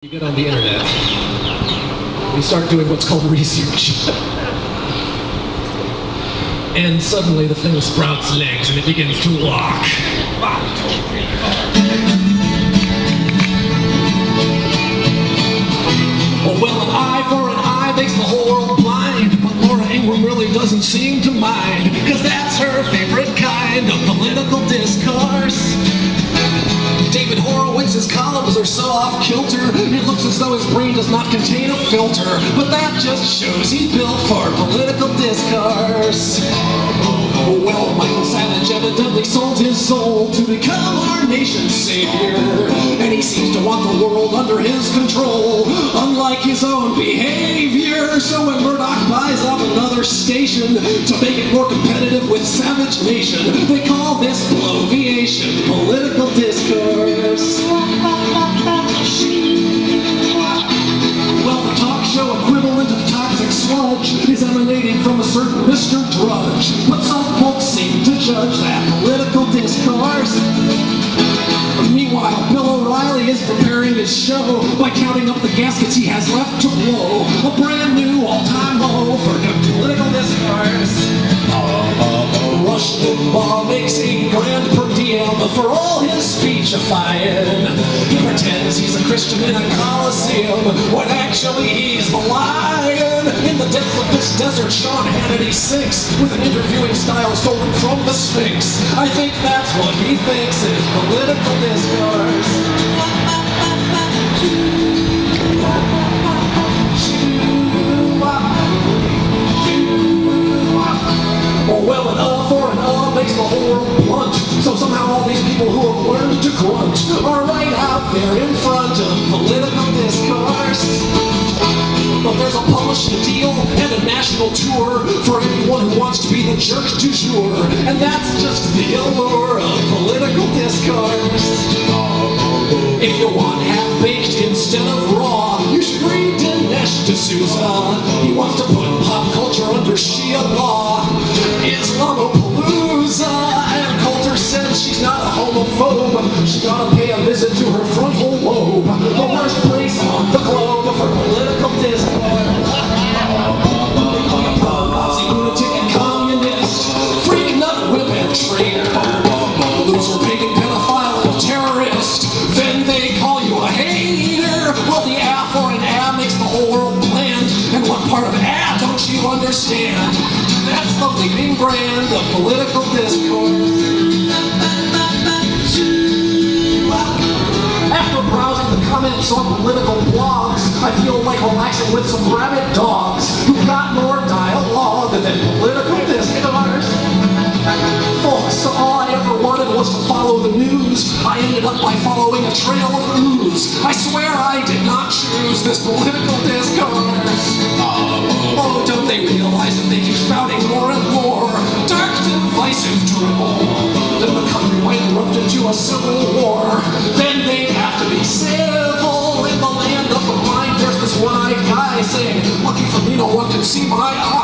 You get on the internet, you start doing what's called research. And suddenly the thing sprouts legs and it begins to walk. 1, 2, 3, 4. Oh, well, an eye for an eye makes the whole world blind. But Laura Ingraham really doesn't seem to mind, because that's her favorite kind of political discourse. David Horowitz's columns are so off-kilter, it looks as though his brain does not contain a filter. But that just shows he's built for political discourse. Well, Michael Savage evidently sold his soul to become our nation's savior, and he seems to want the world under his control, unlike his own behavior. So when Murdoch buys up another station to make it more competitive with Savage Nation, they call this bloviation political discourse. Well, the talk show equivalent of toxic sludge is emanating from a certain Mr. Drudge, but some folks seem to judge that political discourse. Meanwhile, Bill O'Reilly is preparing his show by counting up the gaskets he has left to blow. A brand new all-time low for political discourse. Rush Limbaugh makes $8,000 per diem for all his speechifying. He pretends he's a Christian in a coliseum when actually he's the lion. In the depths of this desert, Sean Hannity sinks with an interviewing style stolen from the Sphinx. I think that's what he thinks is political discourse. Well, an for an makes the whole world blunt. So somehow all these people who have learned to grunt are right out there in front of political discourse. But there's a publishing deal and a national tour for anyone who wants to be the jerk du jour, and that's just the allure of political discourse. If you want half-baked instead of raw, you should read Dinesh D'Souza. He wants to put pop culture under Shia law. Islamopalooza, and Coulter says she's not a homophobe. She gotta pay a visit to her frontal lobe, the worst place on the globe for political discourse. Nazi lunatic and communist, freak nut women traitor, loser pagan pedophile and terrorist. Then they call you a hater. Well, the A for an A makes the whole world bland, and what part of A don't you understand? That's the leading brand of political discourse. After browsing the comments on political blogs, I feel like relaxing with some rabid dogs who've got more dialogue than political discourse. Folks, all I ever wanted was to follow the news. I ended up by following a trail of ooze. I swear I did not choose this political discourse. Oh, don't they realize that they keep spouting more and more dark, divisive dribble? Then the country might erupt into a civil war. Then they'd have to be civil. In the land of the blind, there's this one-eyed guy saying, "Lucky for me, no one can see my eyes."